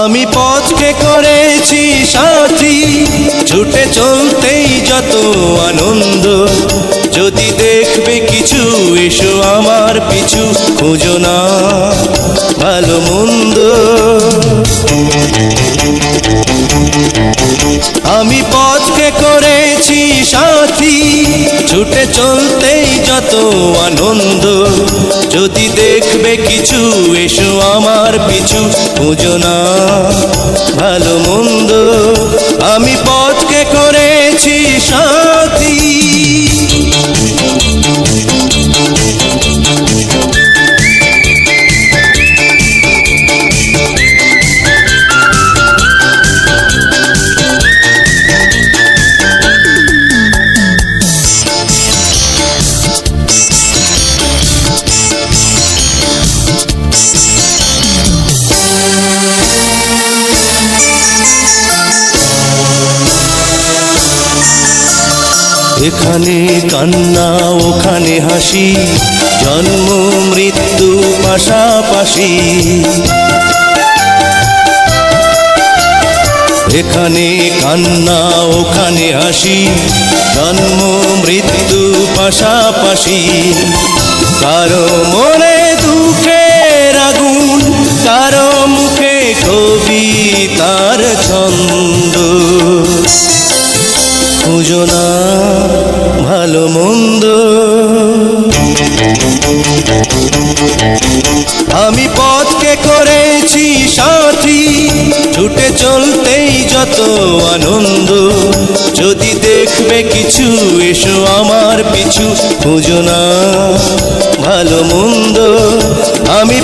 আমি পথকে করেছি সাথী, ছুটে চলতেই যত আনন্দ। যদি দেখবে কিছু এসো আমার পিছু, খোঁজো না ভালো মন্দ। আমি পথকে করেছি সাথী, ছুটে চলতেই যত আনন্দ। যদি দেখবে কিছু এসো আমার পিছু, খোঁজো না ভালো মন্দ। আমি পথকে করেছি সাথী। এখানে কান্না ওখানে হাসি, জন্ম মৃত্যু পাশাপাশি। এখানে কান্না ওখানে হাসি, জন্ম মৃত্যু পাশাপাশি। কারো মনে দুঃখের আগুন, কারো মুখে কবিতার ছন্দ। খুঁজো না ভালো মন্দ। আমি পথকে করেছি সাথী, ছুটে চলতেই যত আনন্দ। যদি দেখবে কিছু এসো আমার পিছু, খুঁজো না ভালো মন্দ। আমি